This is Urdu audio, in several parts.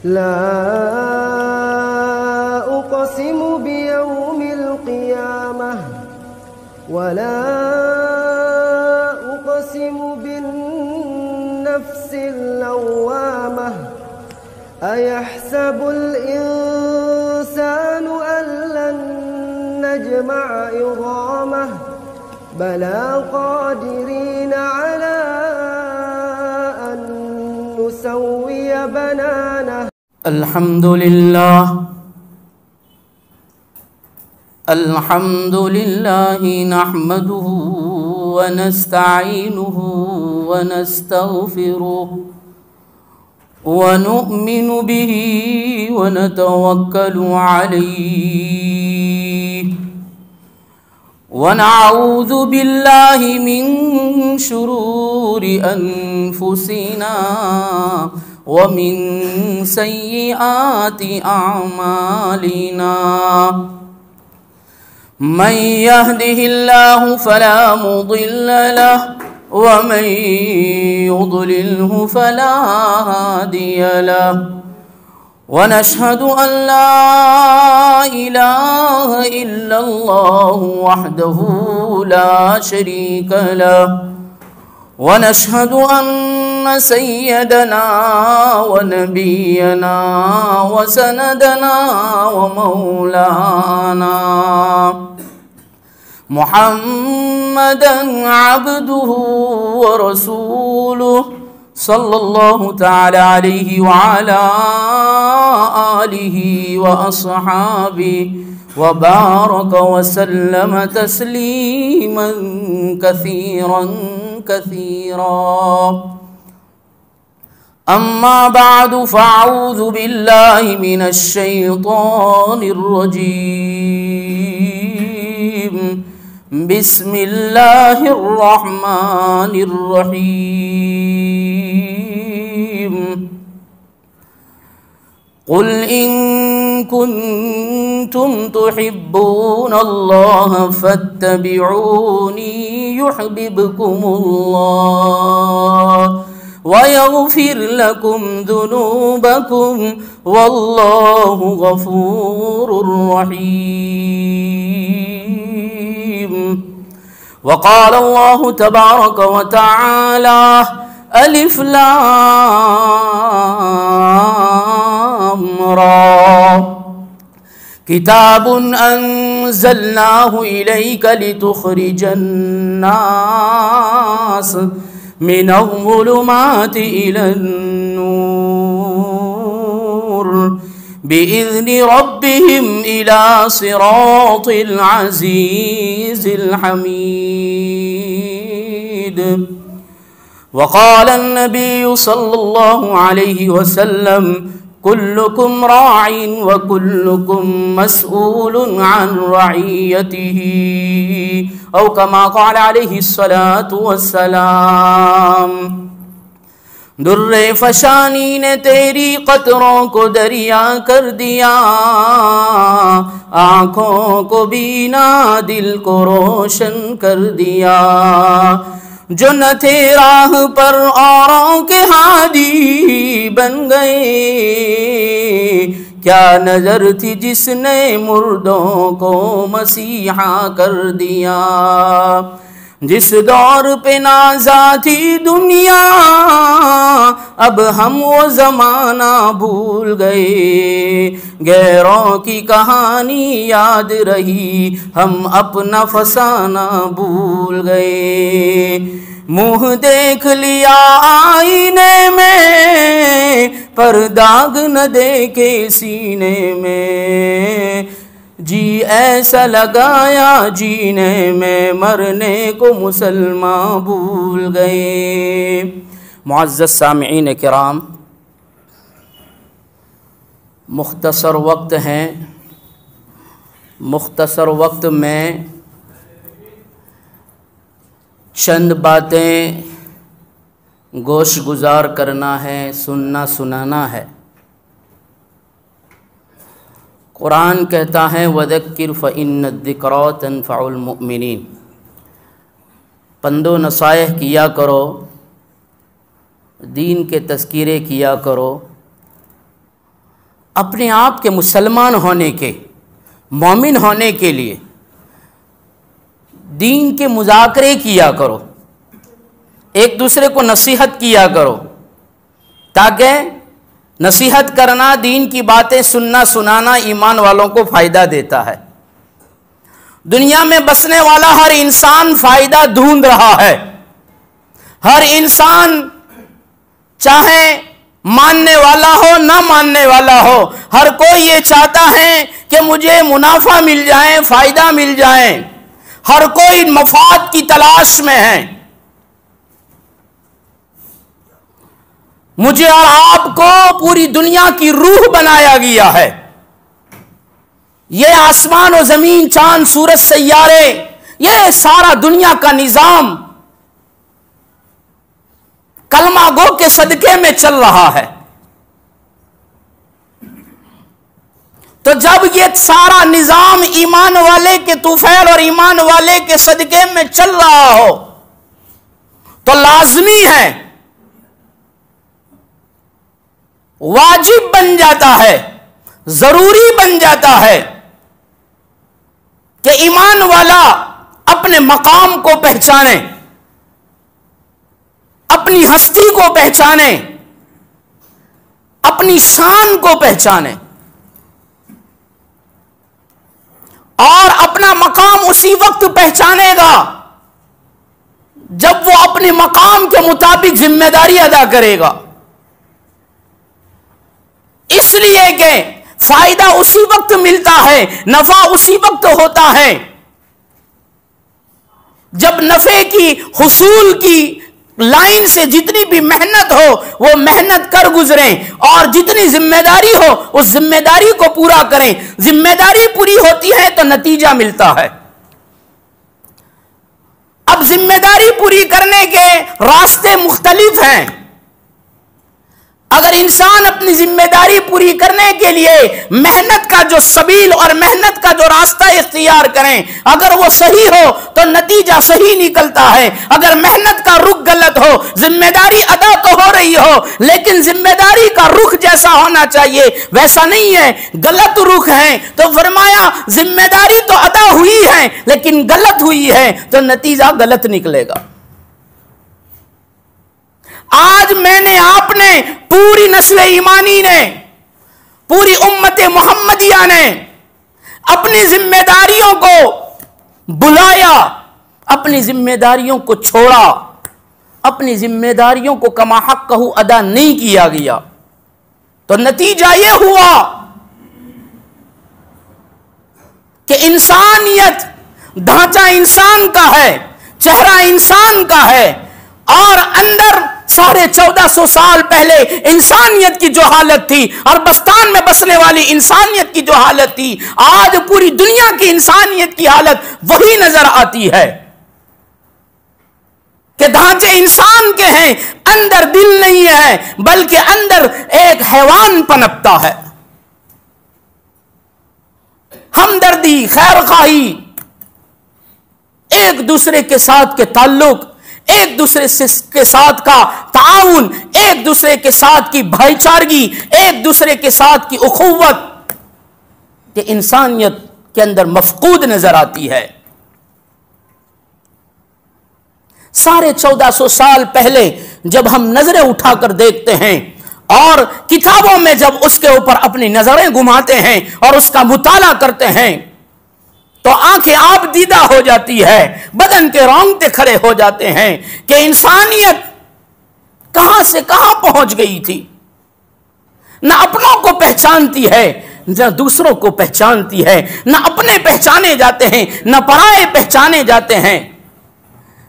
لا أقسم بيوم القيامة ولا أقسم بالنفس اللوامة أيحسب الإنسان أن لن نجمع عظامه بلى قادرين على أن نسوي بنانه الحمد لله نحمده ونستعينه ونستغفره ونؤمن به ونتوكل عليه ونعوذ بالله من شرور أنفسنا ومن سيئات أعمالنا من يهده الله فلا مضل له ومن يضلله فلا هادي له ونشهد أن لا إله إلا الله وحده لا شريك له ونشهد أن سيدنا ونبينا وسندنا ومولانا محمدًا عبده ورسوله صلى الله تعالى عليه وعلى آله وأصحابه وبارك وسلم تسليما كثيرا كثيرا أما بعد فأعوذ بالله من الشيطان الرجيم بسم الله الرحمن الرحيم قل إن كنتم تحبون الله فاتبعوني يحببكم الله ويغفر لكم ذنوبكم والله غفور رحيم وقال الله تبارك وتعالى ألف لام را كتاب أنزلناه إليك لتخرج الناس من الظلمات إلى النور بإذن ربهم إلى صراط العزيز الحميد وقال النبي صلى الله عليه وسلم كلكم راع وكلكم مسؤول عن رعيته أو كما قال عليه الصلاة والسلام در فشانی نے تیری قطروں کو دریا کر دیا آنکھوں کو بینا دل کو روشن کر دیا جو نہ تھے راہ پر اوروں کے ہادی بن گئے کیا نظر تھی جس نے مردوں کو مسیحا کر دیا جس دور پہ نازا تھی دنیا اب ہم وہ زمانہ بھول گئے غیروں کی کہانی یاد رہی ہم اپنا فسانہ بھول گئے منہ دیکھ لیا آئینے میں پر داغ نہ دیکھے سینے میں جی ایسا لگایا جینے میں مرنے کو مسلمان بھول گئے معزز سامعین کرام مختصر وقت ہیں مختصر وقت میں چند باتیں گوش گزار کرنا ہے سننا سنانا ہے قرآن کہتا ہے وَذَكِّرْ فَإِنَّ الذِّكْرَىٰ تَنفَعُ الْمُؤْمِنِينَ پند و نصائح کیا کرو دین کے تذکیرے کیا کرو اپنے آپ کے مسلمان ہونے کے، مومن ہونے کے لیے دین کے مذاکرے کیا کرو، ایک دوسرے کو نصیحت کیا کرو، تاکہ نصیحت کرنا، دین کی باتیں سننا سنانا ایمان والوں کو فائدہ دیتا ہے۔ دنیا میں بسنے والا ہر انسان فائدہ ڈھونڈ رہا ہے، ہر انسان چاہے ماننے والا ہو نہ ماننے والا ہو، ہر کوئی یہ چاہتا ہے کہ مجھے منافع مل جائے، فائدہ مل جائے، ہر کوئی مفاد کی تلاش میں ہے۔ مجھے اور آپ کو پوری دنیا کی روح بنایا گیا ہے۔ یہ آسمان و زمین، چاند سورج سیارے، یہ سارا دنیا کا نظام کلمہ گو کے صدقے میں چل رہا ہے۔ تو جب یہ سارا نظام ایمان والے کے طفیل اور ایمان والے کے صدقے میں چل رہا ہو تو لازمی ہے، واجب بن جاتا ہے، ضروری بن جاتا ہے کہ ایمان والا اپنے مقام کو پہچانے، اپنی ہستی کو پہچانے، اپنی شان کو پہچانے، اور اپنا مقام اسی وقت پہچانے گا جب وہ اپنے مقام کے مطابق ذمہ داری ادا کرے گا۔ اس لیے کہ فائدہ اسی وقت ملتا ہے، نفع اسی وقت ہوتا ہے جب نفع کی حصول کی لائن سے جتنی بھی محنت ہو وہ محنت کر گزریں، اور جتنی ذمہ داری ہو اس ذمہ داری کو پورا کریں۔ ذمہ داری پوری ہوتی ہے تو نتیجہ ملتا ہے۔ اب ذمہ داری پوری کرنے کے راستے مختلف ہیں۔ اگر انسان اپنی ذمہ داری پوری کرنے کے لیے محنت کا جو سبیل اور محنت کا جو راستہ اختیار کریں، اگر وہ صحیح ہو تو نتیجہ صحیح نکلتا ہے۔ اگر محنت کا رخ غلط ہو، ذمہ داری ادا تو ہو رہی ہو لیکن ذمہ داری کا رخ جیسا ہونا چاہیے ویسا نہیں ہے، غلط رخ ہے، تو فرمایا ذمہ داری تو ادا ہوئی ہے لیکن غلط ہوئی ہے تو نتیجہ غلط نکلے گا۔ آج میں نے، آپ نے، پوری نسل ایمانی نے، پوری امت محمدیہ نے اپنی ذمہ داریوں کو بلایا، اپنی ذمہ داریوں کو چھوڑا، اپنی ذمہ داریوں کو کما حقہ ادا نہیں کیا گیا، تو نتیجہ یہ ہوا کہ انسانیت، ڈھانچہ انسان کا ہے، چہرہ انسان کا ہے، اور اندر 1450 سال پہلے انسانیت کی جو حالت تھی، عربستان میں بسنے والی انسانیت کی جو حالت تھی، آج پوری دنیا کی انسانیت کی حالت وہی نظر آتی ہے کہ ڈھانچے انسان کے ہیں، اندر دل نہیں ہے بلکہ اندر ایک حیوان پنپتا ہے۔ ہمدردی، خیر خواہی، ایک دوسرے کے ساتھ کے تعلق، ایک دوسرے کے ساتھ کا تعاون، ایک دوسرے کے ساتھ کی بھائی چارگی، ایک دوسرے کے ساتھ کی اخوت، کہ انسانیت کے اندر مفقود نظر آتی ہے۔ 1450 سال پہلے جب ہم نظریں اٹھا کر دیکھتے ہیں اور کتابوں میں جب اس کے اوپر اپنی نظریں گھماتے ہیں اور اس کا مطالعہ کرتے ہیں تو آنکھیں آپ دیدہ ہو جاتی ہے، بدن کے رونگٹے کھڑے ہو جاتے ہیں کہ انسانیت کہاں سے کہاں پہنچ گئی تھی، نہ اپنوں کو پہچانتی ہے نہ دوسروں کو پہچانتی ہے، نہ اپنے پہچانے جاتے ہیں نہ پرائے پہچانے جاتے ہیں۔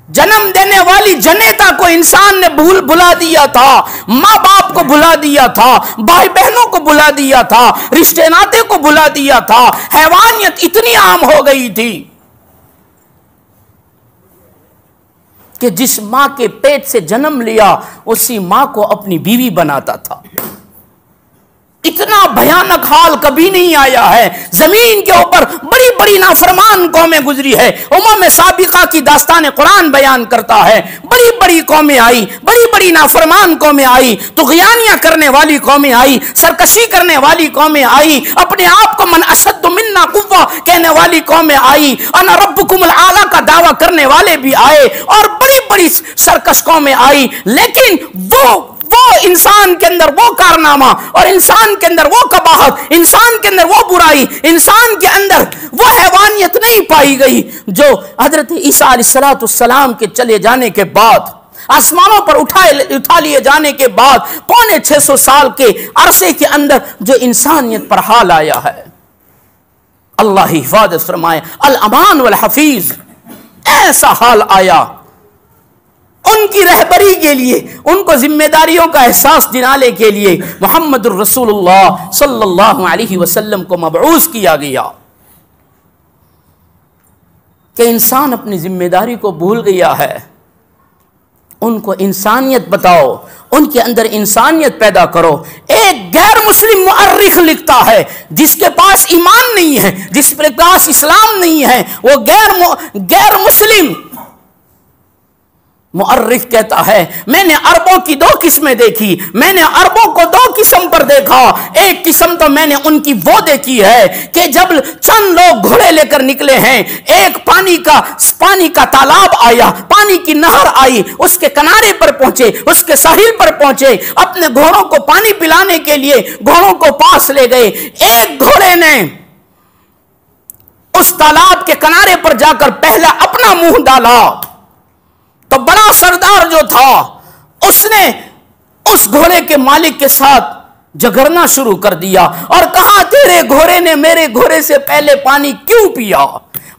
جنم دینے والی جنیتا کو انسان نے بھلا دیا تھا، ماں باپ کو بھلا دیا تھا، بھائی بہنوں کو بھلا دیا تھا، رشتے ناتے کو بھلا دیا تھا۔ حیوانیت اتنی عام ہو گئی تھی کہ جس ماں کے پیٹ سے جنم لیا اسی ماں کو اپنی بیوی بناتا تھا۔ اتنا بھیانک حال کبھی نہیں آیا ہے۔ زمین کے اوپر بڑی بڑی نافرمان قومیں گزری ہے۔ سابقہ کی داستان قرآن بیان کرتا ہے، بڑی بڑی قومیں آئی، بڑی بڑی بڑی نافرمان قومیں آئی، طغیانیاں کرنے والی قومیں آئی، سرکشی کرنے والی قومیں آئی، اپنے آپ کو من اشد منا قوہ کہنے والی قومیں آئی، انا ربکم الاعلی کا دعویٰ کرنے والے بھی آئے، اور بڑی بڑی سرکش قومیں آئی، لیکن وہ انسان کے اندر وہ کارنامہ، اور انسان کے اندر وہ قباحت، انسان کے اندر وہ برائی، انسان کے اندر وہ حیوانیت نہیں پائی گئی جو حضرت عیسیٰ علیہ السلام کے چلے جانے کے بعد، آسمانوں پر اٹھا لیے جانے کے بعد 650 سال کے عرصے کے اندر جو انسانیت پر حال آیا ہے۔ اللہ حفاظت فرمائے، الامان والحفیظ، ایسا حال آیا ان کی رہبری کے لیے، ان کو ذمہ داریوں کا احساس دلانے کے لیے محمد الرسول اللہ صلی اللہ علیہ وسلم کو مبعوث کیا گیا کہ انسان اپنی ذمہ داری کو بھول گیا ہے، ان کو انسانیت بتاؤ، ان کے اندر انسانیت پیدا کرو۔ ایک غیر مسلم مؤرخ لکھتا ہے، جس کے پاس ایمان نہیں ہے، جس کے پاس اسلام نہیں ہے، وہ غیر مسلم مؤرخ کہتا ہے میں نے عربوں کی 2 قسمیں دیکھی، میں نے عربوں کو 2 قسم پر دیکھا۔ ایک قسم تو میں نے ان کی وہ دیکھی ہے کہ جب چند لوگ گھوڑے لے کر نکلے ہیں، ایک پانی کا تالاب آیا، پانی کی نہر آئی، اس کے کنارے پر پہنچے، اس کے ساحل پر پہنچے، اپنے گھوڑوں کو پانی پلانے کے لیے گھوڑوں کو پاس لے گئے۔ ایک گھوڑے نے اس تالاب کے کنارے پر جا کر پہلا اپنا منہ ڈالا تو بڑا سردار جو تھا اس نے اس گھوڑے کے مالک کے ساتھ جھگڑنا شروع کر دیا اور کہا تیرے گھوڑے نے میرے گھوڑے سے پہلے پانی کیوں پیا،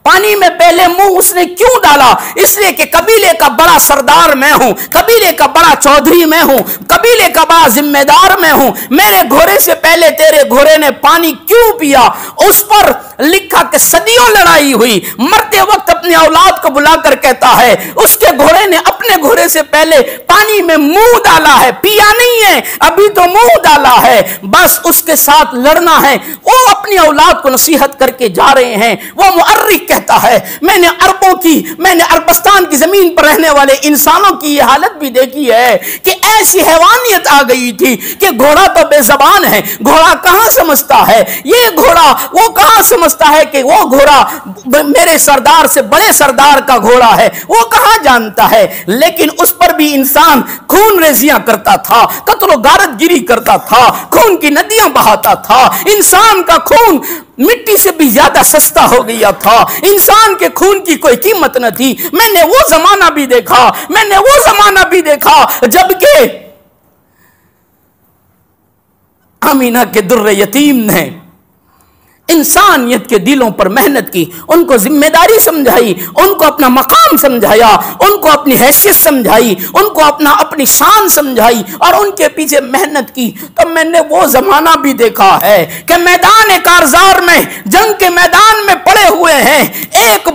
پانی میں پہلے منہ اس نے کیوں ڈالا؟ اس لیے کہ قبیلے کا بڑا سردار میں ہوں، قبیلے کا بڑا چودھری میں ہوں، قبیلے کا بڑا ذمہ دار میں ہوں، میرے گھوڑے سے پہلے تیرے گھوڑے نے پانی کیوں پیا؟ اس پر لکھا کہ صدیوں لڑائی ہوئی، مرتے وقت اپنی اولاد کو بلا کر کہتا ہے اس کے گھوڑے نے اپنے گھوڑے سے پہلے پانی میں منہ ڈالا ہے، پیا نہیں ہے، ابھی تو منہ ڈالا ہے، بس اس کے ساتھ لڑنا ہے۔ وہ اپنی اولاد کو نصیحت کر کے جا رہے ہیں۔ وہ مؤرخ کہتا ہے میں نے عربستان کی زمین پر رہنے والے انسانوں کی یہ حالت بھی دیکھی ہے کہ ایسی حیوانیت آ گئی تھی کہ گھوڑا تو بے زبان ہے، گھوڑا کہاں سمجھتا ہے یہ گھوڑا، وہ کہاں سمجھتا ہے کہ وہ گھوڑا میرے سردار سے بڑے سردار کا گھوڑا ہے، وہ کہاں جانتا ہے؟ لیکن اس پر بھی انسان خون ریزیاں کرتا تھا، قتل و غارت گیری کرتا تھا، خون کی ندیاں بہاتا تھا۔ انسان کا خون مٹی سے بھی زیادہ سستا ہو گیا تھا، انسان کے خون کی کوئی قیمت نہ تھی۔ میں نے وہ زمانہ بھی دیکھا جبکہ آمینہ کے در یتیم نے انسانیت کے دلوں پر محنت کی، ان کو ذمہ داری سمجھائی، ان کو اپنا مقام سمجھایا، ان کو اپنی حیثیت سمجھائی، ان کو اپنی شان سمجھائی اور ان کے پیچھے محنت کی۔ تو میں نے وہ زمانہ بھی دیکھا ہے کہ میدان کارزار میں، جنگ کے میدان میں پڑے ہوئے ہیں، ایک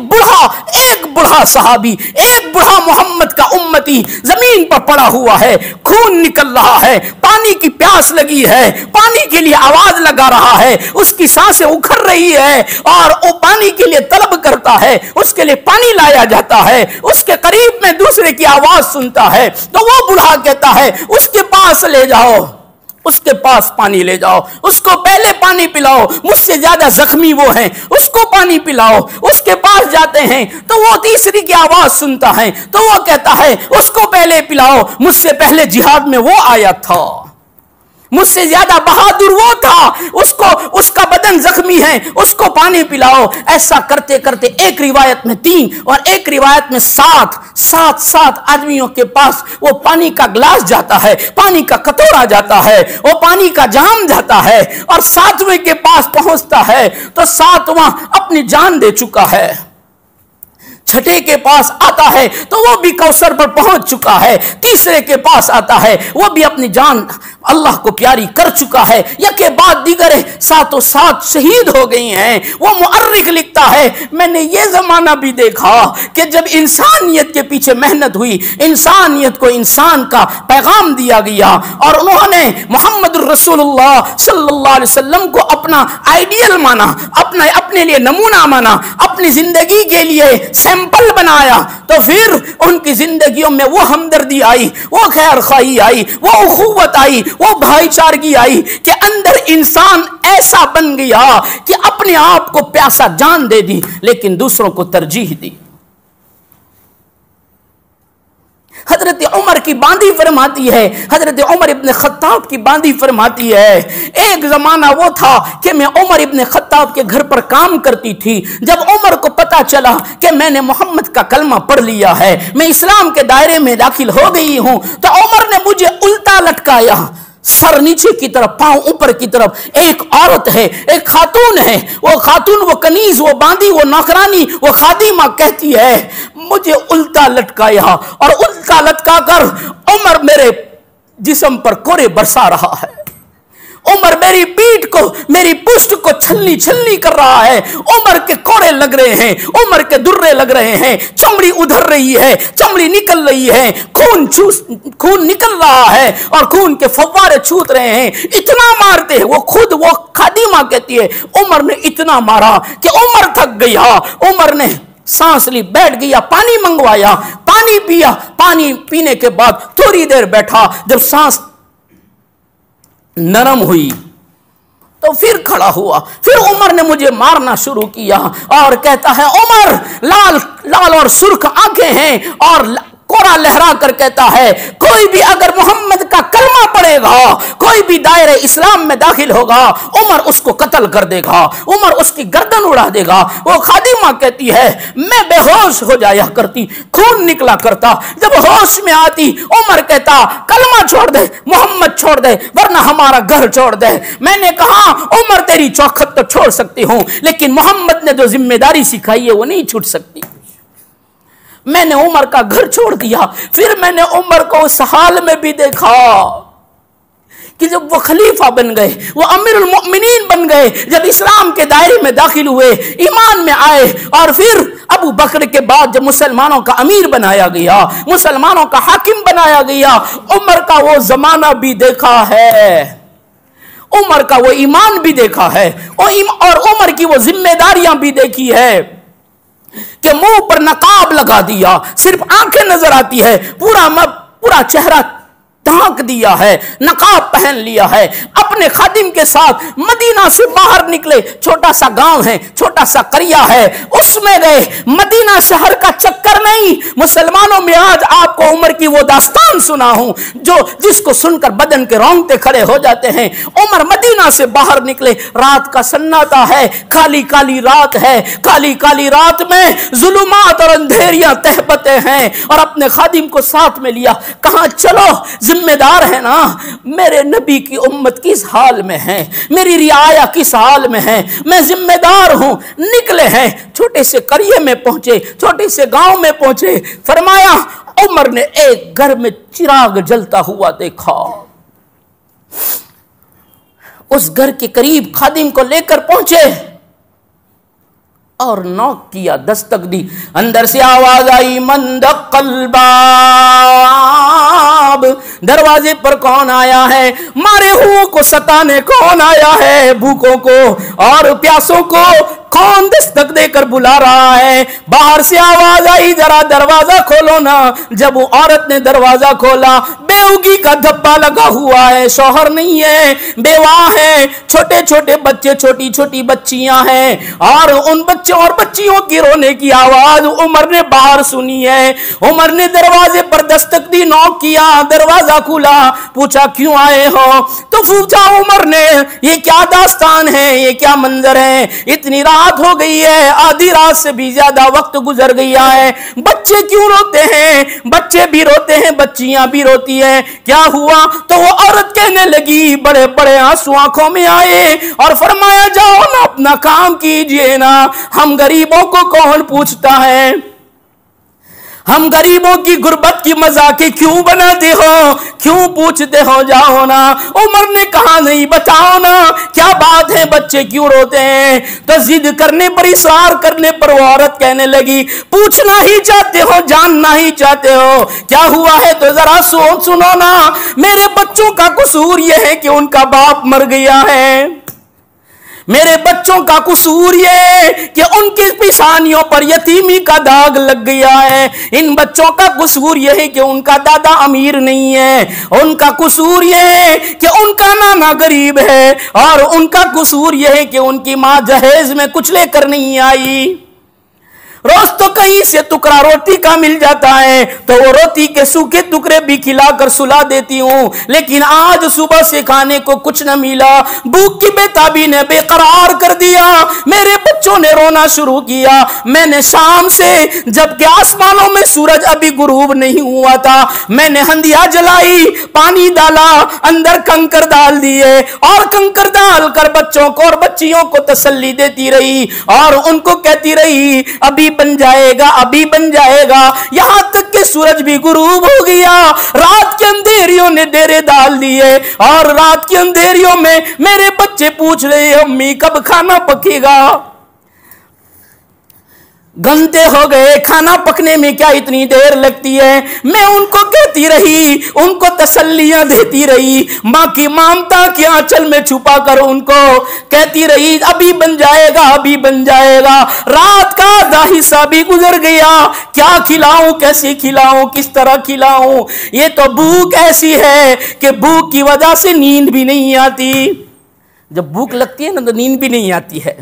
بڑھا صحابی، ایک بڑھا محمد کا امتی زمین پر پڑا ہوا ہے، خون نکل رہا ہے، پانی کی پیاس لگی ہے، پانی کے لیے آواز لگا رہا ہے، اس کی سانسیں اکھر رہی ہے اور وہ پانی کے لیے طلب کرتا ہے، اس کے لیے پانی لایا جاتا ہے، اس کے قریب میں دوسرے کی آواز سنتا ہے تو وہ بوڑھا کہتا ہے اس کے پاس لے جاؤ، اس کے پاس پانی لے جاؤ، اس کو پہلے پانی پلاؤ، مجھ سے زیادہ زخمی وہ ہیں، اس کو پانی پلاؤ۔ اس کے پاس جاتے ہیں تو وہ تیسری کی آواز سنتا ہے تو وہ کہتا ہے اس کو پہلے پلاؤ، مجھ سے پہلے جہاد میں وہ آیا تھا، مجھ سے زیادہ بہادر وہ تھا، اس کا بدن زخمی ہے، اس کو پانی پلاؤ۔ ایسا کرتے کرتے ایک روایت میں 3 اور ایک روایت میں 7 آدمیوں کے پاس وہ پانی کا گلاس جاتا ہے، پانی کا کٹورا جاتا ہے، وہ پانی کا جام جاتا ہے اور 7ویں کے پاس پہنچتا ہے تو 7واں اپنی جان دے چکا ہے، 6 کے پاس آتا ہے تو وہ بھی کوثر پر پہنچ چکا ہے، تیسرے کے پاس آتا ہے وہ بھی اپنی جان اللہ کو پیاری کر چکا ہے، یکے بعد دیگر 7 شہید ہو گئی ہیں۔ وہ مؤرخ لکھتا ہے میں نے یہ زمانہ بھی دیکھا کہ جب انسانیت کے پیچھے محنت ہوئی، انسانیت کو انسان کا پیغام دیا گیا اور انہوں نے محمد الرسول اللہ صلی اللہ علیہ وسلم کو اپنا آئیڈیل مانا، اپنے لیے نمونہ مانا، اپنی زندگی کے لیے سیمپل بنایا، تو پھر ان کی زندگیوں میں وہ ہمدردی آئی، وہ خیر خواہی آئی، وہ اخوت آئی، وہ بھائی چارگی آئی کہ اندر انسان ایسا بن گیا کہ اپنے آپ کو پیاسا جان دے دی لیکن دوسروں کو ترجیح دی۔ حضرت عمر کی باندھی فرماتی ہے، حضرت عمر ابن خطاب کی باندھی فرماتی ہے، ایک زمانہ وہ تھا کہ میں عمر ابن خطاب کے گھر پر کام کرتی تھی۔ جب عمر کو پتا چلا کہ میں نے محمد کا کلمہ پڑھ لیا ہے، میں اسلام کے دائرے میں داخل ہو گئی ہوں، تو عمر نے مجھے الٹا لٹکایا، سر نیچے کی طرف، پاؤں اوپر کی طرف۔ ایک عورت ہے، ایک خاتون ہے، وہ خاتون، وہ کنیز، وہ باندھی، وہ نوکرانی، وہ خادمہ کہتی ہے مجھے الٹا لٹکایا، اور الٹا لٹکا کر عمر میرے جسم پر کوڑے برسا رہا ہے، عمر میری پیٹھ کو، میری پشت کو چھلنی چھلنی کر رہا ہے، عمر کے کوڑے لگ رہے ہیں، عمر کے درے لگ رہے ہیں، چمڑی ادھر رہی ہے، چمڑی نکل رہی ہے، خون نکل رہا ہے اور خون کے فوارے چھوٹ رہے ہیں۔ اتنا مارتے ہیں، وہ خود وہ خادمہ کہتی ہے عمر نے اتنا مارا کہ عمر تھک گیا، عمر نے سانس لی، بیٹھ گیا، پانی منگوایا، پانی پیا، پانی پینے کے بعد تھوڑی دیر بیٹھا، جب سانس نرم ہوئی تو پھر کھڑا ہوا، پھر عمر نے مجھے مارنا شروع کیا اور کہتا ہے عمر لال اور سرخ آنکھیں ہیں اور کوڑا لہرا کر کہتا ہے کوئی بھی اگر محمد کا کلمہ پڑھے گا، کوئی بھی دائرہ اسلام میں داخل ہوگا، عمر اس کو قتل کر دے گا، عمر اس کی گردن اڑا دے گا۔ وہ خادمہ کہتی ہے میں بے ہوش ہو جایا کرتی، خون نکلا کرتا، جب ہوش میں آتی عمر کہتا کلمہ چھوڑ دے، محمد چھوڑ دے، ورنہ ہمارا گھر چھوڑ دے۔ میں نے کہا عمر تیری چوکھٹ تو چھوڑ سکتی ہوں لیکن محمد نے جو ذمہ داری سکھائی ہے وہ نہیں چھوٹ سکتی۔ میں نے عمر کا گھر چھوڑ دیا، پھر میں نے عمر کو اس حال میں بھی دیکھا کہ جب وہ خلیفہ بن گئے، وہ امیر المؤمنین بن گئے، جب اسلام کے دائرے میں داخل ہوئے، ایمان میں آئے، اور پھر ابو بکر کے بعد جب مسلمانوں کا امیر بنایا گیا، مسلمانوں کا حاکم بنایا گیا، عمر کا وہ زمانہ بھی دیکھا ہے، عمر کا وہ ایمان بھی دیکھا ہے، اور عمر کی وہ ذمہ داریاں بھی دیکھی ہے کہ منہ پر نقاب لگا دیا، صرف آنکھیں نظر آتی ہے، پورا چہرہ ڈھانک دیا ہے، نقاب پہن لیا ہے، اپنے خادم کے ساتھ مدینہ سے باہر نکلے، چھوٹا سا گاؤں ہے، چھوٹا سا قریہ ہے، اس میں گئے، مدینہ شہر کا چکر نہیں۔ مسلمانوں میں آج آپ کو عمر کی وہ داستان سنا ہوں جس کو سن کر بدن کے رونگٹے کھڑے ہو جاتے ہیں۔ عمر مدینہ سے باہر نکلے، رات کا سناٹا ہے، کالی کالی رات ہے، کالی کالی رات میں ظلمات اور اندھیریاں تہبتے ہیں، اور اپنے خادم کو ساتھ میں لیا، کہاں چلو، ذمہ دار ہے نا، میرے نبی کی امت کس حال میں ہے، میری رعایا کس حال میں ہے، میں ذمہ دار ہوں۔ نکلے ہیں، چھوٹے سے قریے میں پہنچے، چھوٹے سے گاؤں میں پہنچے، فرمایا عمر نے ایک گھر میں چراغ جلتا ہوا دیکھا، اس گھر کے قریب خادم کو لے کر پہنچے اور نوک کیا، دستک دی، اندر سے آواز آئی من دق الباب، دروازے پر کون آیا ہے، مارے ہوں کو ستانے کون آیا ہے، بھوکوں کو اور پیاسوں کو کون دستک دے کر بلا رہا ہے۔ باہر سے آواز آئی ذرا دروازہ کھولو نا، جب وہ عورت نے دروازہ کھولا، بیوگی کا دھبا لگا ہوا ہے، شوہر نہیں ہے، بیوہ ہے، چھوٹے چھوٹے بچے، چھوٹی چھوٹی بچیاں ہیں، اور ان بچوں اور بچیوں کی رونے کی آواز عمر نے باہر سنی ہے۔ عمر نے دروازے پر دستک دی، نوک کیا، دروازہ کھلا، پوچھا کیوں آئے ہو؟ تو پوچھا عمر نے یہ کیا داستان ہے، یہ کیا منظر ہے، اتنی رات ہو گئی ہے، آدھی رات سے بھی زیادہ وقت گزر گیا ہے، بچے کیوں روتے ہیں، بچے بھی روتے ہیں، بچیاں بھی روتی ہیں، کیا ہوا؟ تو وہ عورت کہنے لگی، بڑے بڑے آنسو آنکھوں میں آئے اور فرمایا جاؤ نا اپنا کام کیجئے نا، ہم غریبوں کو کون پوچھتا ہے، ہم غریبوں کی غربت کی مذاق کیوں بناتے ہو، کیوں پوچھتے ہو، جاؤ نا۔ عمر نے کہا نہیں، بتاؤ نا کیا بات ہے، بچے کیوں روتے ہیں؟ تو ضد کرنے پر، اصرار کرنے پر وہ عورت کہنے لگی پوچھنا ہی چاہتے ہو، جاننا ہی چاہتے ہو، کیا ہوا ہے تو ذرا سنو نا، میرے بچوں کا قصور یہ ہے کہ ان کا باپ مر گیا ہے، میرے بچوں کا قصور یہ کہ ان کی پیشانیوں پر یتیمی کا داغ لگ گیا ہے. ان بچوں کا قصور یہ ہے کہ ان کا دادا امیر نہیں ہے. ان کا قصور یہ ہے کہ ان کا نانا غریب ہے. اور ان کا قصور یہ ہے کہ ان کی ماں جہیز میں کچھ لے کر نہیں آئی. روز تو کہیں سے ٹکڑا روٹی کا مل جاتا ہے تو وہ روٹی کے سوکھے ٹکڑے بھی کھلا کر سلا دیتی ہوں, لیکن آج صبح سے کھانے کو کچھ نہ ملا. بھوک کی بےتابی نے بے قرار کر دیا. میرے بچوں نے رونا شروع کیا. میں نے شام سے, جبکہ آسمانوں میں سورج ابھی غروب نہیں ہوا تھا, میں نے ہندیا جلائی, پانی ڈالا, اندر کنکر ڈال دیے اور کنکر ڈال کر بچوں کو اور بچیوں کو تسلی دیتی رہی اور ان کو کہتی رہی ابھی بن جائے گا, ابھی بن جائے گا, یہاں تک کہ سورج بھی غروب ہو گیا. رات کے اندھیریوں نے ڈیرے ڈال دیے اور رات کے اندھیریوں میں میرے بچے پوچھ رہے امی کب کھانا پکے گا. گھنٹے ہو گئے, کھانا پکنے میں کیا اتنی دیر لگتی ہے. میں ان کو کہتی رہی, ان کو تسلیاں دیتی رہی, ماں کی ممتا کے آنچل میں چھپا کر ان کو کہتی رہی ابھی بن جائے گا, ابھی بن جائے گا. رات کا آدھا حصہ بھی گزر گیا. کیا کھلاؤں, کیسے کھلاؤں, کس طرح کھلاؤں. یہ تو بھوک ایسی ہے کہ بھوک کی وجہ سے نیند بھی نہیں آتی. جب بھوک لگتی ہے نا تو نیند بھی نہیں آتی ہے.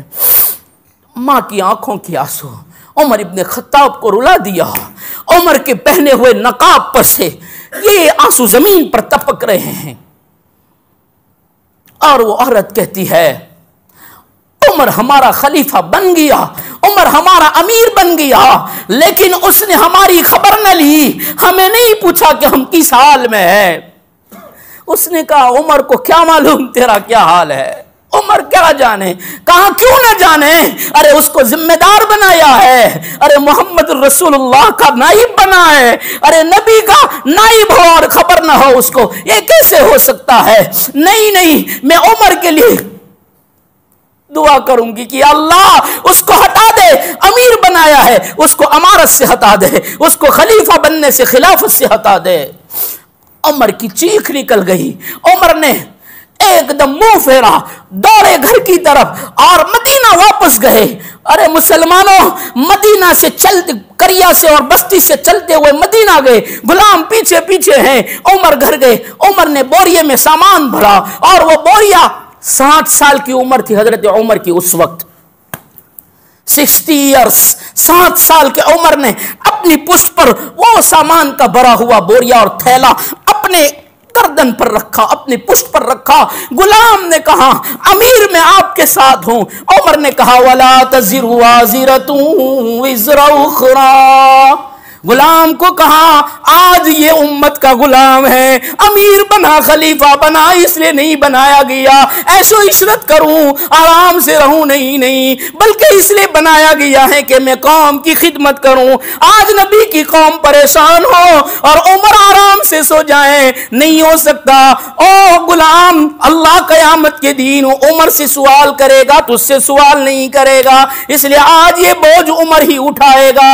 ماں کی آنکھوں کی آنسو عمر ابن خطاب کو رلا دیا. عمر کے پہنے ہوئے نقاب پر سے یہ آنسو زمین پر ٹپک رہے ہیں. اور وہ عورت کہتی ہے عمر ہمارا خلیفہ بن گیا, عمر ہمارا امیر بن گیا, لیکن اس نے ہماری خبر نہ لی, ہمیں نہیں پوچھا کہ ہم کس حال میں ہیں. اس نے کہا عمر کو کیا معلوم تیرا کیا حال ہے, عمر کیا جانے. کہاں کیوں نہ جانے, ارے اس کو ذمہ دار بنایا ہے, ارے محمد رسول اللہ کا نائب بنا ہے, ارے نبی کا نائب ہو اور خبر نہ ہو اس کو, یہ کیسے ہو سکتا ہے. نہیں نہیں, میں عمر کے لیے دعا کروں گی کہ اللہ اس کو ہٹا دے, امیر بنایا ہے اس کو امارت سے ہٹا دے, اس کو خلیفہ بننے سے خلافت سے ہٹا دے. عمر کی چیخ نکل گئی. عمر نے ایک دم منہ پھیرا, دوڑے گھر کی طرف اور مدینہ واپس گئے. ارے مسلمانوں, مدینہ سے چلتے, کریا سے اور بستی سے چلتے ہوئے مدینہ گئے, غلام پیچھے پیچھے ہیں. عمر گھر گئے, عمر نے بوریے میں سامان بھرا اور وہ بوریا 60 سال کی عمر تھی حضرت عمر کی اس وقت, 60 ایئرس, 60 سال کے عمر نے اپنی پشت پر وہ سامان کا بھرا ہوا بوریا اور تھیلا اپنے گردن پر رکھا, اپنی پشت پر رکھا. غلام نے کہا امیر میں آپ کے ساتھ ہوں. عمر نے کہا وَلَا تَزِرُ وَازِرَةٌ وِزْرَ أُخْرَىٰ. غلام کو کہا آج یہ امت کا غلام ہے, امیر بنا, خلیفہ بنا, اس لیے نہیں بنایا گیا ایسو عشرت کروں, آرام سے رہوں, نہیں, بلکہ اس لیے بنایا گیا ہے کہ میں قوم کی خدمت کروں. آج نبی کی قوم پریشان ہو اور عمر آرام سے سو جائیں, نہیں ہو سکتا. او غلام, اللہ قیامت کے دن عمر سے سوال کرے گا, تجھ سے سوال نہیں کرے گا, اس لیے آج یہ بوجھ عمر ہی اٹھائے گا.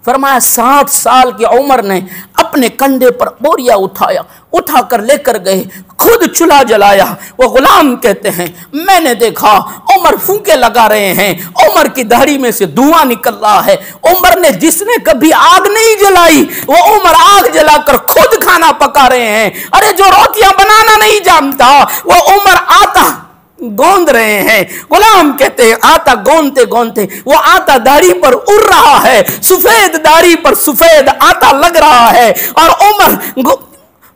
فرمایا 60 سال کی عمر نے اپنے کندھے پر بوریا اٹھایا, اٹھا کر لے کر گئے, خود چولہا جلایا. وہ غلام کہتے ہیں میں نے دیکھا عمر پھونکے لگا رہے ہیں, عمر کی داڑھی میں سے دھواں نکل رہا ہے. عمر نے جس نے کبھی آگ نہیں جلائی وہ عمر آگ جلا کر خود کھانا پکا رہے ہیں. ارے جو روٹیاں بنانا نہیں جانتا وہ عمر آتا گوند رہے ہیں. غلام کہتے ہیں آتا گوندتے گوندتے وہ آتا داڑھی پر اڑ رہا ہے, سفید داڑھی پر سفید آتا لگ رہا ہے اور عمر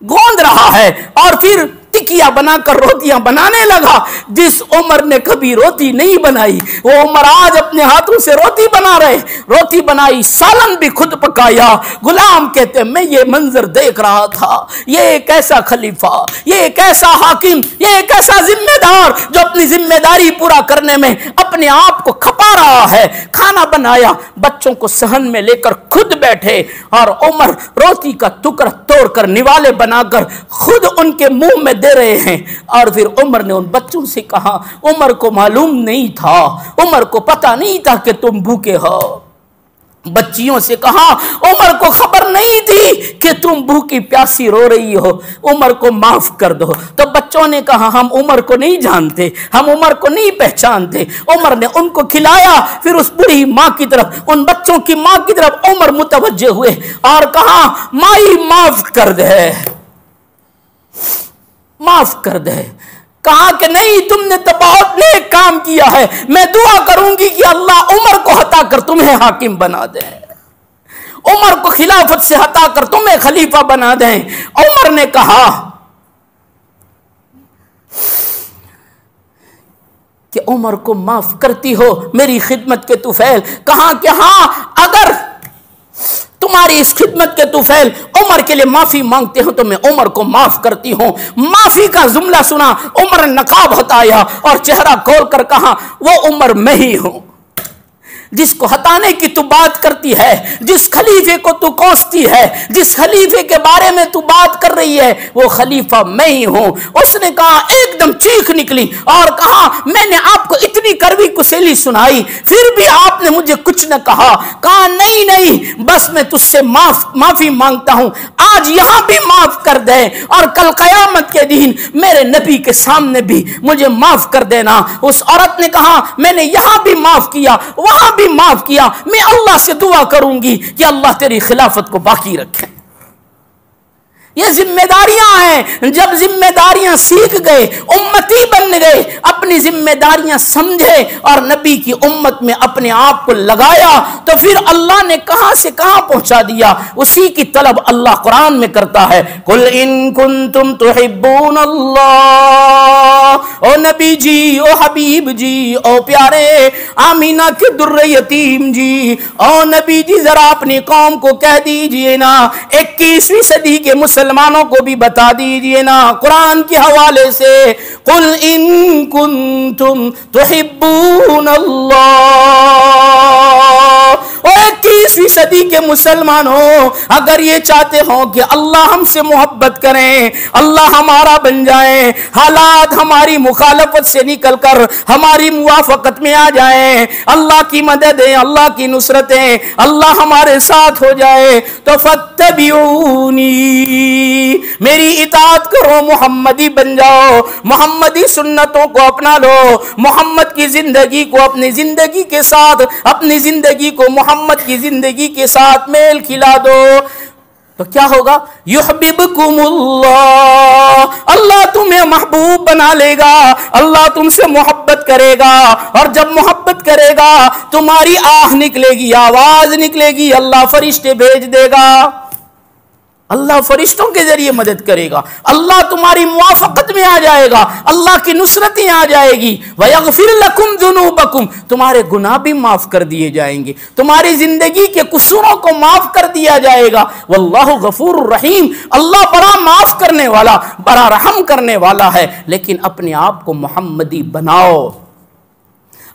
گوند رہا ہے اور پھر ٹکیا بنا کر روٹیاں بنانے لگا. جس عمر نے کبھی روٹی نہیں بنائی وہ عمر آج اپنے ہاتھوں سے روٹی بنا رہے, روٹی بنائی, سالن بھی خود پکایا. غلام کہتے ہیں میں یہ منظر دیکھ رہا تھا, یہ ایک ایسا خلیفہ, یہ ایک ایسا حاکم, یہ ایک ایسا ذمہ دار جو اپنی ذمہ داری پورا کرنے میں اپنے آپ کو کھپا رہا ہے. کھانا بنایا, بچوں کو صحن میں لے کر خود بیٹھے اور عمر روٹی کا ٹکڑا توڑ کر نوالے بنا کر خود ان کے منہ میں دے رہے ہیں. اور پھر عمر نے ان بچوں سے کہا عمر کو معلوم نہیں تھا, عمر کو پتہ نہیں تھا کہ تم بھوکے ہو. بچیوں سے کہا عمر کو خبر نہیں تھی کہ تم بھوکی پیاسی رو رہی ہو، عمر کو معاف کر دو۔ تو بچوں نے کہا ہم عمر کو نہیں جانتے، ہم عمر کو نہیں پہچانتے۔ عمر نے ان کو کھلایا، پھر اس بڑی ماں کی طرف، ان بچوں کی ماں کی طرف عمر متوجہ ہوئے اور کہا مائی معاف کر دے، معاف کر دے۔ کہا کہ نہیں، تم نے تو بہت نیک کام کیا ہے، میں دعا کروں گی کہ اللہ عمر کو ہٹا کر تمہیں حاکم بنا دے، عمر کو خلافت سے ہٹا کر تمہیں خلیفہ بنا دیں۔ عمر نے کہا کہ عمر کو معاف کرتی ہو میری خدمت کے طفیل؟ کہا کہ ہاں، اگر تمہاری اس خدمت کے طفیل عمر کے لیے معافی مانگتے ہو تو میں عمر کو معاف کرتی ہوں۔ معافی کا جملہ سنا، عمر نے نقاب ہٹایا اور چہرہ کھول کر کہا وہ عمر میں ہی ہوں جس کو ہٹانے کی تو بات کرتی ہے، جس خلیفے کو تو کوستی ہے، جس خلیفے کے بارے میں تو بات کر رہی ہے، وہ خلیفہ میں ہی ہوں۔ اس نے کہا، ایک دم چیخ نکلی اور کہا میں نے آپ کو اتنی کڑوی کسیلی سنائی، پھر بھی آپ نے مجھے کچھ نہ کہا۔ کہا نہیں نہیں، بس میں تجھ سے معافی مانگتا ہوں، آج یہاں بھی معاف کر دے اور کل قیامت کے دن میرے نبی کے سامنے بھی مجھے معاف کر دینا۔ اس عورت نے کہا میں نے یہاں بھی معاف کیا، وہاں بھی معاف کیا، میں اللہ سے دعا کروں گی کہ اللہ تیری خلافت کو باقی رکھے۔ یہ ذمہ داریاں ہیں، جب ذمہ داریاں سیکھ گئے، امتی بن گئے، اپنی ذمہ داریاں سمجھے اور نبی کی امت میں اپنے آپ کو لگایا تو پھر اللہ نے کہاں سے کہاں پہنچا دیا۔ اسی کی طلب اللہ قرآن میں کرتا ہے، قل ان کنتم تحبون اللہ، او نبی جی، او حبیب جی، او پیارے آمینہ کے در یتیم جی، او نبی جی ذرا اپنی قوم کو کہہ دیجئے نا، 21ویں صدی کے مسلمانوں کو بھی بتا دیجئے نا قرآن کے حوالے سے، قل ان کنتم تحبون اللہ، اور 21ویں صدی کے مسلمانوں اگر یہ چاہتے ہو کہ اللہ ہم سے محبت کریں، اللہ ہمارا بن جائیں، حالات ہماری مخالفت سے نکل کر ہماری موافقت میں آ جائیں، اللہ کی مددیں، اللہ کی نصرتیں، اللہ ہمارے ساتھ ہو جائے تو فاتبعونی، میری اطاعت کرو، محمدی بن جاؤ، محمدی سنتوں کو اپنا لو، محمد کی زندگی کو اپنی زندگی کے ساتھ، اپنی زندگی کو محمد کی زندگی کے ساتھ میل کھلا دو تو کیا ہوگا؟ یحببکم اللہ، اللہ تمہیں محبوب بنا لے گا، اللہ تم سے محبت کرے گا، اور جب محبت کرے گا تمہاری آہ نکلے گی، آواز نکلے گی، اللہ فرشتے بھیج دے گا، اللہ فرشتوں کے ذریعے مدد کرے گا، اللہ تمہاری موافقت میں آ جائے گا، اللہ کی نصرتیں آ جائے گی، وَيَغْفِرْ لَكُمْ ذُنُوبَكُمْ، تمہارے گناہ بھی معاف کر دیے جائیں گے، تمہاری زندگی کے قصوروں کو معاف کر دیا جائے گا، واللہ غفور الرحیم، اللہ بڑا معاف کرنے والا، بڑا رحم کرنے والا ہے۔ لیکن اپنے آپ کو محمدی بناؤ،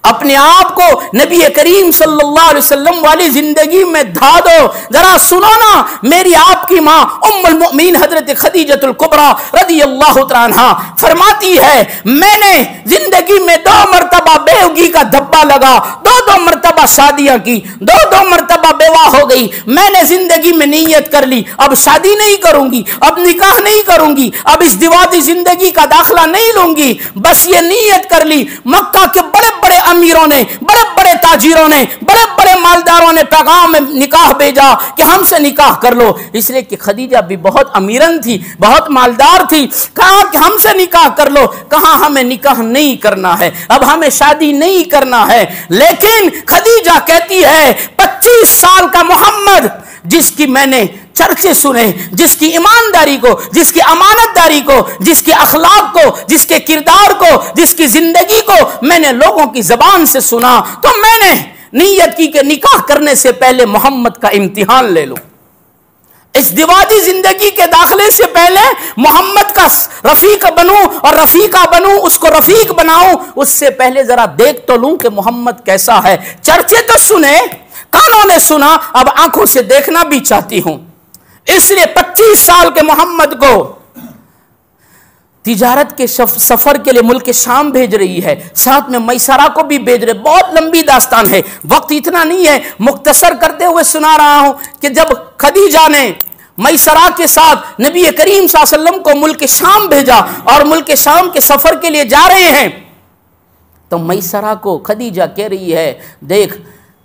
اپنے آپ کو نبی کریم صلی اللہ علیہ وسلم والی زندگی میں دھا دو۔ ذرا سنو نا، میری آپ کی ماں ام المؤمنین حضرت خدیجۃ الکبریٰ رضی اللہ تعالیٰ عنہا فرماتی ہے، میں نے زندگی میں 2 مرتبہ بیوگی کا دھبا لگا، 2 مرتبہ شادیاں کی، 2 مرتبہ بیوہ ہو گئی، میں نے زندگی میں نیت کر لی اب شادی نہیں کروں گی، اب نکاح نہیں کروں گی، اب اس دیواتی زندگی کا داخلہ نہیں لوں گی، بس یہ نیت کر لی۔ مکہ کے بڑے بڑے امیروں نے، بڑے بڑے تاجروں نے، بڑے بڑے مالداروں نے پیغام میں نکاح بھیجا کہ ہم سے نکاح کر لو، اس لیے کہ خدیجہ بھی بہت امیرن تھی، بہت مالدار تھی، کہا کہ ہم سے نکاح کر لو، کہا ہمیں نکاح نہیں کرنا ہے، اب ہمیں شادی نہیں کرنا ہے۔ لیکن خدیجہ کہتی ہے 25 سال کا محمد جس کی میں نے چرچے سنے، جس کی ایمانداری کو، جس کی امانت داری کو، جس کے اخلاق کو، جس کے کردار کو، جس کی زندگی کو میں نے لوگوں کی زبان سے سنا، تو میں نے نیت کی کہ نکاح کرنے سے پہلے محمد کا امتحان لے لوں، اس دیواتی زندگی کے داخلے سے پہلے محمد کا رفیق بنوں اور رفیقہ بنوں، اس کو رفیق بناؤں، اس سے پہلے ذرا دیکھ تو لوں کہ محمد کیسا ہے۔ چرچے تو سنے، کانوں نے سنا، اب آنکھوں سے دیکھنا بھی چاہتی ہوں۔ اس لیے 25 سال کے محمد کو تجارت کے سفر کے لیے ملک شام بھیج رہی ہے، ساتھ میں میسرہ کو بھی بھیج رہے. بہت لمبی داستان ہے، وقت اتنا نہیں ہے، مختصر کرتے ہوئے سنا رہا ہوں کہ جب خدیجہ نے میسرہ کے ساتھ نبی کریم صلی اللہ علیہ وسلم کو ملک شام بھیجا اور ملک شام کے سفر کے لیے جا رہے ہیں، تو میسرہ کو خدیجہ کہہ رہی ہے دیکھ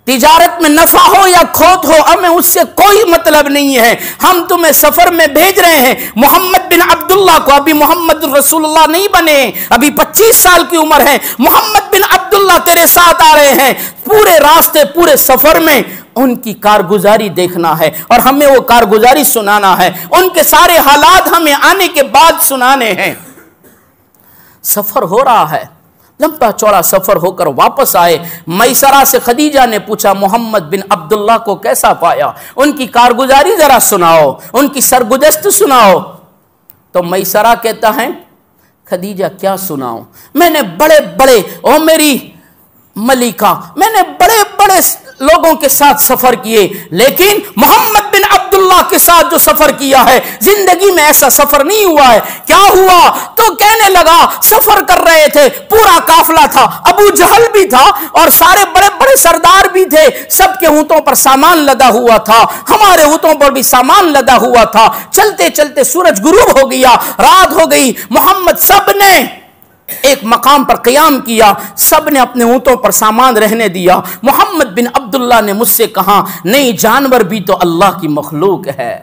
تجارت میں نفع ہو یا کھوٹ ہو ہمیں اس سے کوئی مطلب نہیں ہے، ہم تمہیں سفر میں بھیج رہے ہیں. محمد بن عبداللہ کو، ابھی محمد رسول اللہ نہیں بنے، ابھی 25 سال کی عمر ہے، محمد بن عبداللہ تیرے ساتھ آ رہے ہیں، پورے راستے پورے سفر میں ان کی کارگزاری دیکھنا ہے اور ہمیں وہ کارگزاری سنانا ہے، ان کے سارے حالات ہمیں آنے کے بعد سنانے ہیں. سفر ہو رہا ہے، لمبا چوڑا سفر ہو کر واپس آئے. میسرہ سے خدیجہ نے پوچھا محمد بن عبداللہ کو کیسا پایا، ان کی کارگزاری ذرا سناؤ، ان کی سرگزشت سناؤ. تو میسرہ کہتا ہے خدیجہ کیا سناؤں، میں نے بڑے بڑے، او میری ملکہ، میں نے بڑے بڑے لوگوں کے ساتھ سفر کیے، لیکن محمد بن عبداللہ کے ساتھ جو سفر کیا ہے زندگی میں ایسا سفر نہیں ہوا ہے. کیا ہوا؟ تو کہنے لگا سفر کر رہے تھے، پورا قافلہ تھا، ابو جہل بھی تھا اور سارے بڑے بڑے سردار بھی تھے، سب کے اونٹوں پر سامان لدا ہوا تھا، ہمارے اونٹوں پر بھی سامان لدا ہوا تھا. چلتے چلتے سورج غروب ہو گیا، رات ہو گئی، محمد سب نے ایک مقام پر قیام کیا، سب نے اپنے اونٹوں پر سامان رہنے دیا. محمد بن عبداللہ نے مجھ سے کہا نہیں، جانور بھی تو اللہ کی مخلوق ہے،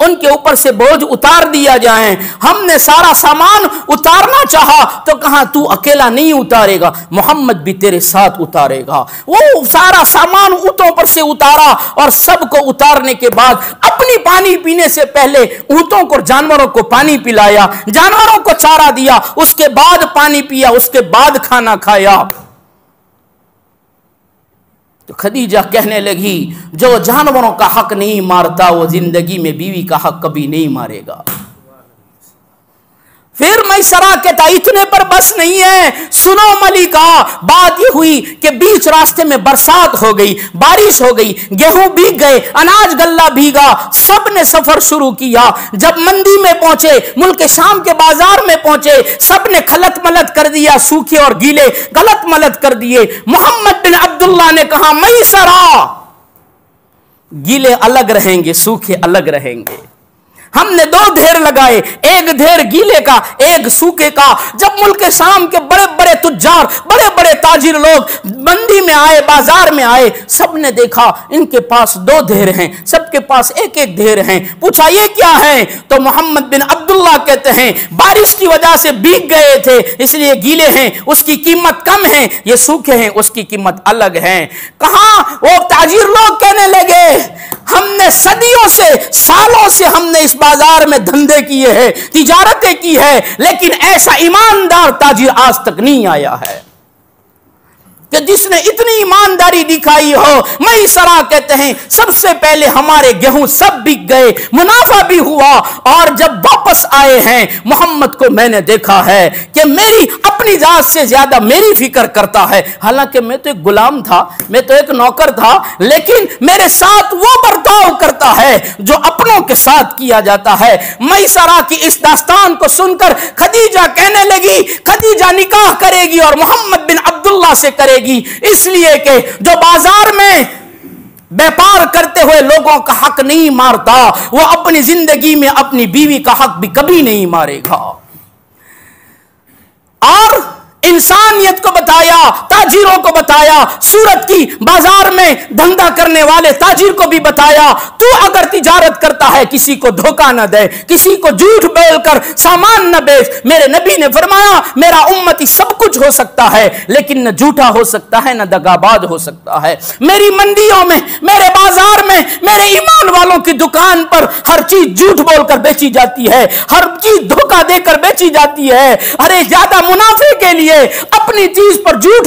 ان کے اوپر سے بوجھ اتار دیا جائیں. ہم نے سارا سامان اتارنا چاہا تو کہا تو اکیلا نہیں اتارے گا، محمد بھی تیرے ساتھ اتارے گا. وہ سارا سامان اونٹوں پر سے اتارا اور سب کو اتارنے کے بعد اپنی پانی پینے سے پہلے اونٹوں کو، جانوروں کو پانی پلایا، جانوروں کو چارہ دیا، اس کے بعد پانی پیا، اس کے بعد کھانا کھایا. تو خدیجہ کہنے لگی جو جانوروں کا حق نہیں مارتا وہ زندگی میں بیوی کا حق کبھی نہیں مارے گا. پھر میسرہ کہتا اتنے پر بس نہیں ہے، سنو ملکہ، بات یہ ہوئی کہ بیچ راستے میں برسات ہو گئی، بارش ہو گئی، گیہوں بھیگ گئے، اناج غلہ بھیگا، سب نے سفر شروع کیا. جب مندی میں پہنچے، ملک شام کے بازار میں پہنچے، سب نے خلط ملط کر دیا، سوکھے اور گیلے غلط ملط کر دیے. محمد بن عبداللہ نے کہا میسرہ گیلے الگ رہیں گے، سوکھے الگ رہیں گے. ہم نے 2 ڈھیر لگائے، ایک ڈھیر گیلے کا، ایک سوکھے کا. جب ملک شام کے بڑے بڑے تجار، بڑے بڑے تاجر لوگ منڈی میں آئے، بازار میں آئے، سب نے دیکھا ان کے پاس 2 ڈھیر ہیں، سب کے پاس ایک ایک ڈھیر ہیں. پوچھا یہ کیا ہے؟ تو محمد بن عبداللہ کہتے ہیں بارش کی وجہ سے بھیگ گئے تھے اس لیے گیلے ہیں، اس کی قیمت کم ہے، یہ سوکھے ہیں، اس کی قیمت الگ ہے. کہاں وہ تاجر لوگ کہنے لگے ہم نے صدیوں سے، سالوں سے ہم نے اس بازار میں دھندے کیے ہیں، تجارتیں کی ہے، لیکن ایسا ایماندار تاجر آج تک نہیں آیا ہے کہ جس نے اتنی ایمانداری دکھائی ہو. میسرہ کہتے ہیں سب سے پہلے ہمارے گیہوں سب بک گئے، منافع بھی ہوا، اور جب واپس آئے ہیں محمد کو میں نے دیکھا ہے کہ میری اپنی ذات سے زیادہ میری فکر کرتا ہے. حالانکہ میں تو ایک غلام تھا، میں تو ایک نوکر تھا، لیکن میرے ساتھ وہ برتاؤ کرتا ہے جو اپنوں کے ساتھ کیا جاتا ہے. میسرہ کی اس داستان کو سن کر خدیجہ کہنے لگی خدیجہ نکاح کرے گی اور محمد بن عبداللہ سے کرے گی، اس لیے کہ جو بازار میں بیپار کرتے ہوئے لوگوں کا حق نہیں مارتا وہ اپنی زندگی میں اپنی بیوی کا حق بھی کبھی نہیں مارے گا. اور انسانیت کو بتایا، تاجروں کو بتایا، سورت کی بازار میں دھندا کرنے والے تاجر کو بھی بتایا تو اگر تجارت کرتا ہے کسی کو دھوکہ نہ دے، کسی کو جھوٹ بول کر سامان نہ بیچ. میرے نبی نے فرمایا میرا امتی سب کچھ ہو سکتا ہے لیکن نہ جھوٹا ہو سکتا ہے نہ دغاباز ہو سکتا ہے. میری منڈیوں میں، میرے بازار میں، میرے ایمان والوں کی دکان پر ہر چیز جھوٹ بول کر بیچی جاتی ہے، ہر چیز دھوکہ دے کر بیچی جاتی ہے. ارے زیادہ منافع کے لیے اپنی چیز پر جھوٹ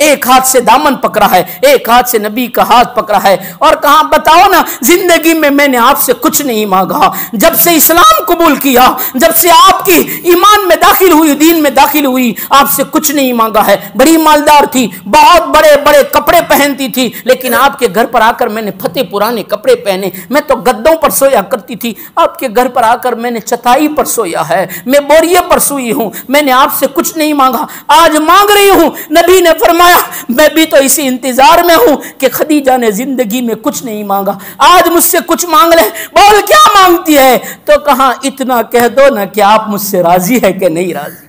ایک ہاتھ سے دامن پکڑا ہے، ایک ہاتھ سے نبی کا ہاتھ پکڑا ہے، اور کہا بتاؤ نا زندگی میں نے آپ سے کچھ نہیں مانگا، جب سے اسلام قبول کیا، جب سے آپ کی ایمان میں داخل ہوئی، دین میں داخل ہوئی، آپ سے کچھ نہیں مانگا ہے۔ بڑی مالدار تھی، بہت بڑے بڑے کپڑے پہنتی تھی، لیکن آپ کے گھر پر آ کر میں نے پھٹے پرانے کپڑے پہنے، میں تو گدوں پر سویا کرتی تھی، آپ کے گھر پر آ کر میں نے چٹائی پر سویا ہے، میں بوریے پر سوئی ہوں، میں نے آپ سے کچھ نہیں مانگا، آج مانگ رہی ہوں۔ نبی نے فرمایا میں بھی تو اسی انتظار میں ہوں کہ خدیجہ نے زندگی میں کچھ نہیں مانگا، آج مجھ سے کچھ مانگ لے۔ بول کیا مانگتی ہے؟ تو کہا اتنا کہہ دو نا کہ آپ مجھ سے راضی ہے کہ نہیں راضی۔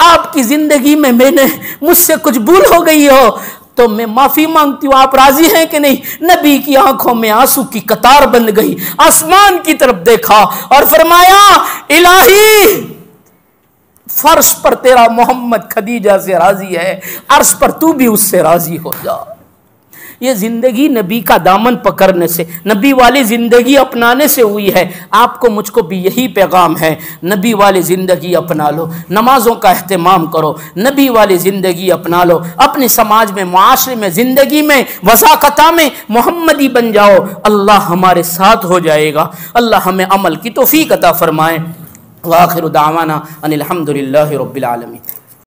آپ کی زندگی میں نے مجھ سے کچھ بھول ہو گئی ہو تو میں معافی مانگتی ہوں، آپ راضی ہیں کہ نہیں؟ نبی کی آنکھوں میں آنسو کی قطار بن گئی، آسمان کی طرف دیکھا اور فرمایا الہی فرش پر تیرا محمد خدیجہ سے راضی ہے، عرش پر تو بھی اس سے راضی ہو جا۔ یہ زندگی نبی کا دامن پکڑنے سے، نبی والی زندگی اپنانے سے ہوئی ہے۔ آپ کو مجھ کو بھی یہی پیغام ہے، نبی والی زندگی اپنا لو، نمازوں کا اہتمام کرو، نبی والی زندگی اپنا لو، اپنے سماج میں، معاشرے میں، زندگی میں، وثاقتہ میں محمدی بن جاؤ، اللہ ہمارے ساتھ ہو جائے گا۔ اللہ ہمیں عمل کی توفیق عطا فرمائے۔ وآخر دعوانا ان الحمد للہ رب العالمین۔